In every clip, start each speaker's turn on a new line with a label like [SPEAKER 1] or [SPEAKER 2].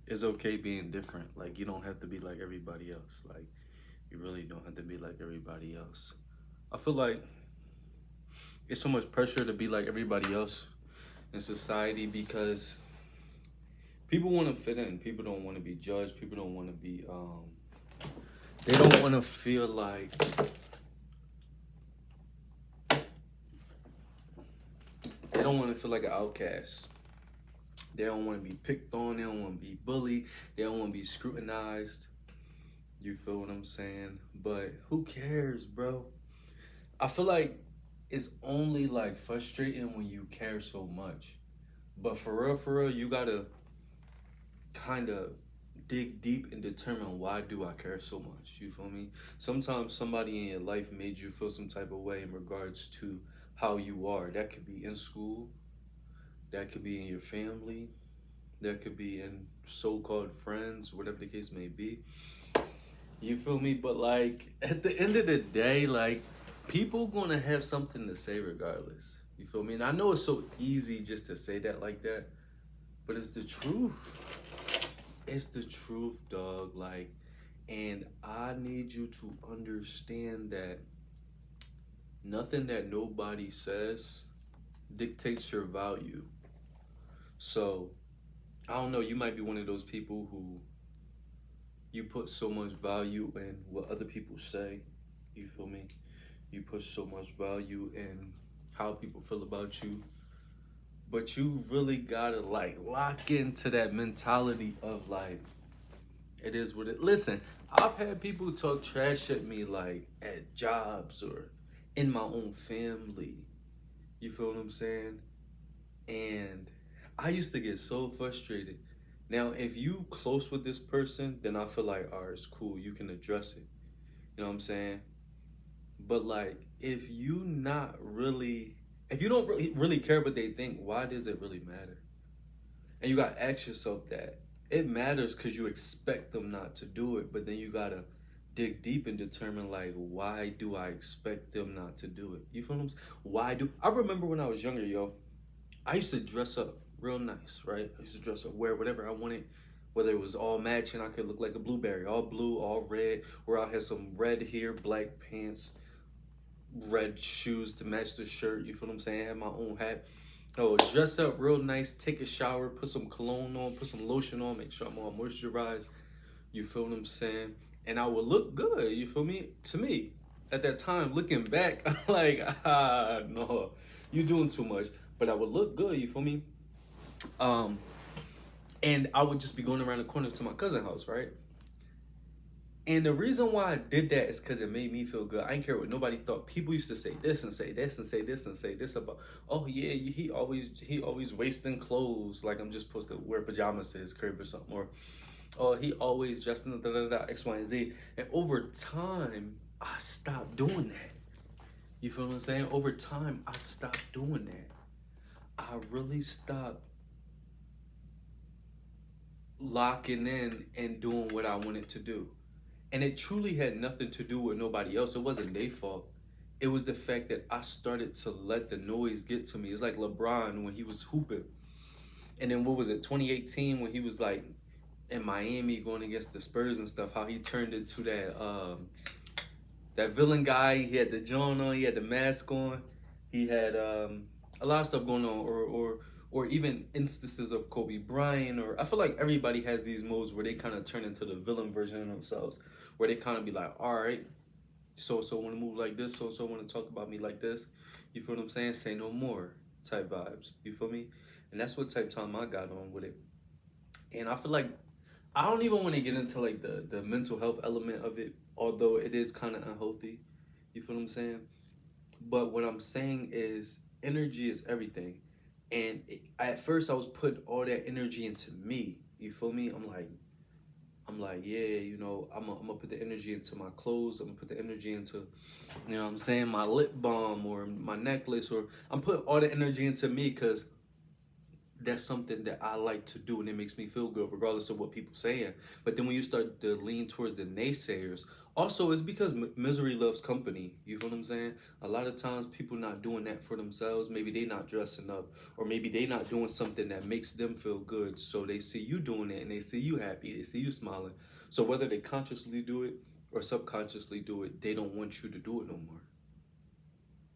[SPEAKER 1] it's okay being different. Like you don't have to be like everybody else. Like you really don't have to be like everybody else. I feel like it's so much pressure to be like everybody else in society because people want to fit in. People don't want to be judged. People don't want to be they don't want to feel like they don't want to feel like an outcast. They don't want to be picked on. They don't want to be bullied. They don't want to be scrutinized. You feel what I'm saying? But who cares, bro? I feel like it's only like frustrating when you care so much. But for real, you gotta kind of dig deep and determine why do I care so much. You feel me? Sometimes somebody in your life made you feel some type of way in regards to how you are. That could be in school, that could be in your family, that could be in so-called friends, whatever the case may be. You feel me? But like at the end of the day, like people gonna have something to say regardless. You feel me? And I know it's so easy just to say that like that, but it's the truth. It's the truth, dog. Like, and I need you to understand that nothing that nobody says dictates your value. So I don't know, you might be one of those people who you put so much value in what other people say. You feel me? You put so much value in how people feel about you. But you really gotta like lock into that mentality of like, it is what it. Listen, I've had people talk trash at me like at jobs or in my own family. You feel what I'm saying? And I used to get so frustrated. Now, if you close with this person, then I feel like, all right, it's cool. You can address it. You know what I'm saying? But like, if you don't really care what they think, why does it really matter? And you gotta ask yourself that. It matters because you expect them not to do it, but then you gotta dig deep and determine like, why do I expect them not to do it? You feel what I'm saying? Why do I remember when I was younger, yo? I used to dress up real nice, right? I used to dress up, wear whatever I wanted, whether it was all matching, I could look like a blueberry, all blue, all red, or I had some red hair, black pants, red shoes to match the shirt. You feel what I'm saying? I had my own hat. Oh, dress up real nice, take a shower, put some cologne on, put some lotion on, make sure I'm all moisturized. You feel what I'm saying? And I would look good. You feel me? To me, at that time, looking back, I'm like, no, you doing too much. But I would look good. You feel me? Um, and I would just be going around the corner to my cousin's house, right? And the reason why I did that is because it made me feel good. I didn't care what nobody thought. People used to say this and say this and say this and say this about, oh yeah, he always wasting clothes. Like I'm just supposed to wear pajamas to his crib or something. Or oh, he always dressed in X, Y, and Z. And over time, I stopped doing that. You feel what I'm saying? Over time, I stopped doing that. I really stopped locking in and doing what I wanted to do. And it truly had nothing to do with nobody else. It wasn't their fault. It was the fact that I started to let the noise get to me. It's like LeBron when he was hooping. And then what was it, 2018 when he was like in Miami going against the Spurs and stuff, how he turned into that villain guy. He had the John on, he had the mask on, he had a lot of stuff going on, or even instances of Kobe Bryant, or I feel like everybody has these modes where they kind of turn into the villain version of themselves, where they kind of be like, all right, so want to move like this, so want to talk about me like this. You feel what I'm saying? Say no more type vibes. You feel me? And that's what type time I got on with it. And I feel like I don't even want to get into like the mental health element of it, although it is kind of unhealthy. You feel what I'm saying? But what I'm saying is energy is everything. And at first I was putting all that energy into me. You feel me? I'm like, yeah, I'm gonna put the energy into my clothes. I'm gonna put the energy into, you know what I'm saying, my lip balm or my necklace, or I'm putting all the energy into me because that's something that I like to do and it makes me feel good regardless of what people saying. But then when you start to lean towards the naysayers, also it's because misery loves company. You feel what I'm saying? A lot of times people not doing that for themselves. Maybe they not dressing up, or maybe they not doing something that makes them feel good. So they see you doing it and they see you happy, they see you smiling. So whether they consciously do it or subconsciously do it, they don't want you to do it no more.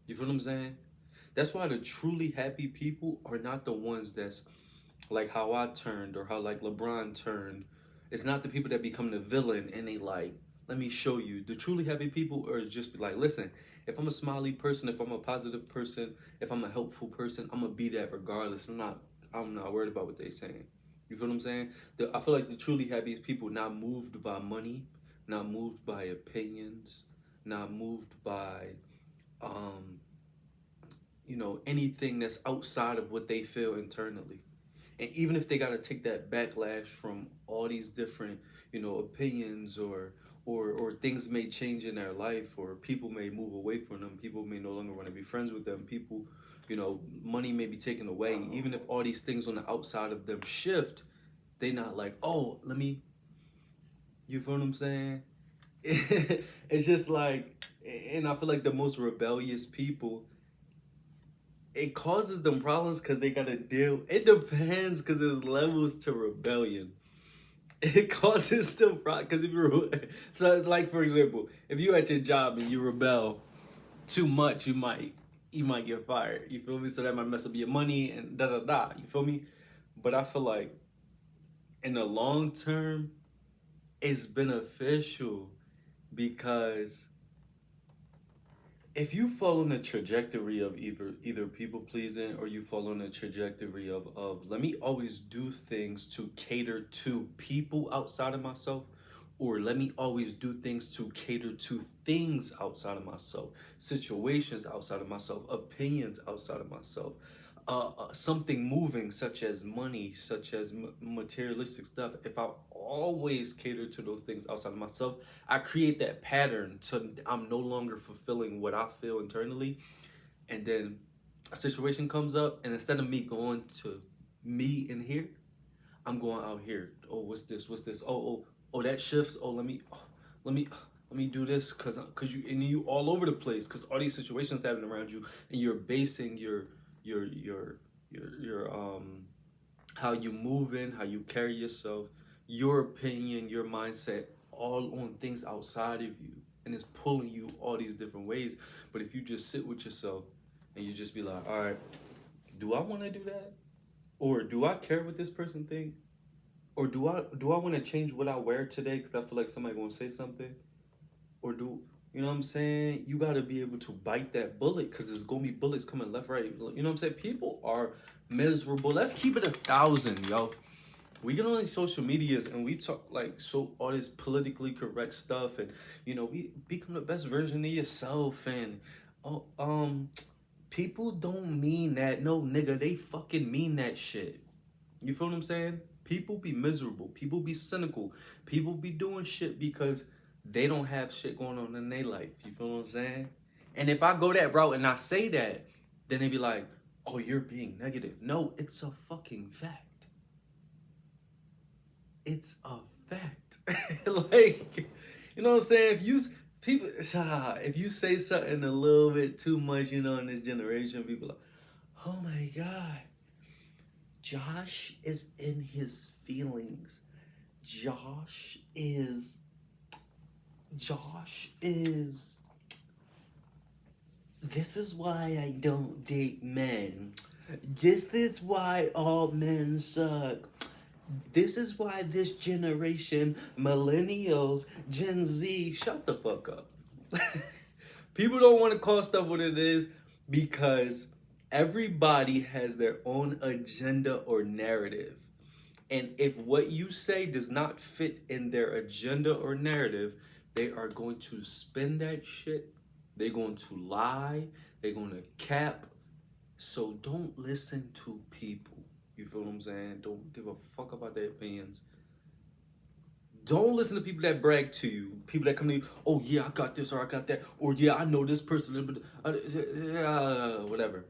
[SPEAKER 1] You feel what I'm saying? That's why the truly happy people are not the ones that's like how I turned or how like LeBron turned. It's not the people that become the villain and they like, let me show you. The truly happy people are just be like, listen, if I'm a smiley person, if I'm a positive person, if I'm a helpful person, I'm gonna be that regardless. I'm not worried about what they saying. You feel what I'm saying? I feel like the truly happiest people not moved by money, not moved by opinions, not moved by um anything that's outside of what they feel internally. And even if they got to take that backlash from all these different, opinions or things may change in their life, or people may move away from them, people may no longer want to be friends with them, people, money may be taken away. Even if all these things on the outside of them shift, they not like, oh, let me, you feel what I'm saying? It's just like, and I feel like the most rebellious people, it causes them problems because they gotta deal. It depends because there's levels to rebellion. It causes them problems because if you so like for example, if you at your job and you rebel too much, you might get fired. You feel me? So that might mess up your money and da da da. You feel me? But I feel like in the long term, it's beneficial because if you follow the trajectory of either people pleasing, or you follow the trajectory of let me always do things to cater to people outside of myself, or let me always do things to cater to things outside of myself, situations outside of myself, opinions outside of myself, something moving such as money, such as materialistic stuff. If I always cater to those things outside of myself, I create that pattern to I'm no longer fulfilling what I feel internally. And then a situation comes up, and instead of me going to me in here, I'm going out here. Oh, what's this? What's this? Oh, that shifts. Oh, let me do this cause you all over the place because all these situations happening around you, and you're basing your how you move in, how you carry yourself, your opinion, your mindset, all on things outside of you, and it's pulling you all these different ways. But if you just sit with yourself and you just be like, all right, do I want to do that, or do I care what this person think, or do I want to change what I wear today because I feel like somebody gonna say something, or do you know what I'm saying? You got to be able to bite that bullet because there's going to be bullets coming left, right. You know what I'm saying? People are miserable. Let's keep it 1,000, yo. We get on these social medias and we talk like so all this politically correct stuff, and we become the best version of yourself, and oh, people don't mean that. No, nigga, they fucking mean that shit. You feel what I'm saying? People be miserable. People be cynical. People be doing shit because they don't have shit going on in their life. You feel what I'm saying? And if I go that route and I say that, then they be like, oh, you're being negative. No, it's a fucking fact. It's a fact. Like, you know what I'm saying? If you say something a little bit too much, in this generation, people are like, oh my God, Josh is in his feelings. Josh is. This is why I don't date men. This is why all men suck. This is why this generation, millennials, Gen Z, shut the fuck up. People don't want to call stuff what it is because everybody has their own agenda or narrative. And if what you say does not fit in their agenda or narrative, they are going to spin that shit. They're going to lie. They're going to cap. So don't listen to people. You feel what I'm saying? Don't give a fuck about their opinions. Don't listen to people that brag to you. People that come to you, oh yeah, I got this or I got that. Or yeah, I know this person. Whatever.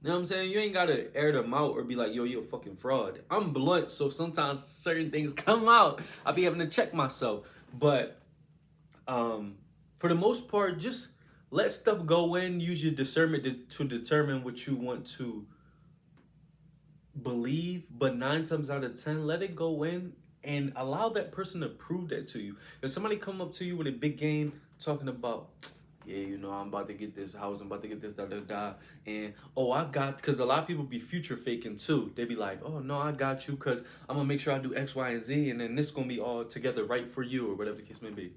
[SPEAKER 1] You know what I'm saying? You ain't gotta air them out or be like, yo, you're a fucking fraud. I'm blunt, so sometimes certain things come out. I be having to check myself. But for the most part, just let stuff go in. Use your discernment to determine what you want to believe. But 9 times out of 10, let it go in and allow that person to prove that to you. If somebody come up to you with a big game talking about, yeah, you know, I'm about to get this house, I'm about to get this, da da da, and oh, I got, because a lot of people be future faking too. They be like, oh no, I got you, because I'm gonna make sure I do X, Y, and Z, and then this gonna be all together right for you, or whatever the case may be.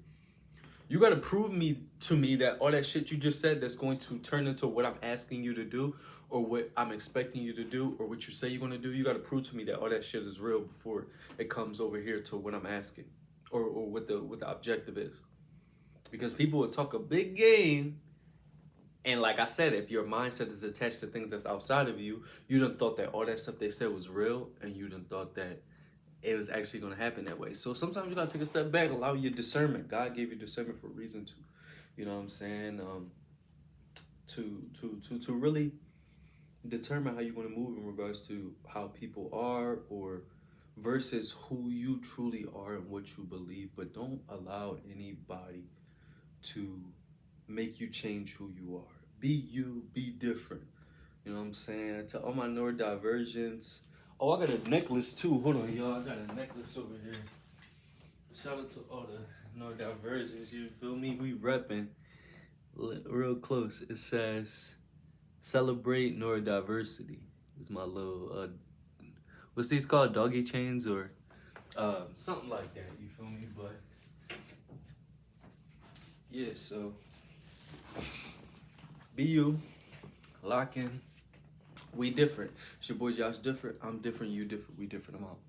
[SPEAKER 1] You gotta prove to me that all that shit you just said that's going to turn into what I'm asking you to do, or what I'm expecting you to do, or what you say you're gonna do. You gotta prove to me that all that shit is real before it comes over here to what I'm asking, or what the objective is. Because people will talk a big game, and like I said, if your mindset is attached to things that's outside of you, you done thought that all that stuff they said was real, and you done thought that it was actually going to happen that way. So sometimes you got to take a step back, allow your discernment. God gave you discernment for a reason to, you know what I'm saying, to really determine how you're going to move in regards to how people are, or versus who you truly are and what you believe. But don't allow anybody to make you change who you are. Be you, be different. You know what I'm saying? To all my neurodivergents. Oh, I got a necklace too. Hold on, y'all. I got a necklace over here. Shout out to all the neurodivergents. You feel me? We repping real close. It says, celebrate neurodiversity. It's my little, what's these called? Doggy chains or something like that. You feel me? But yeah, so be you, lock in. We different. It's your boy Josh different. I'm different. You different. We different. I'm out.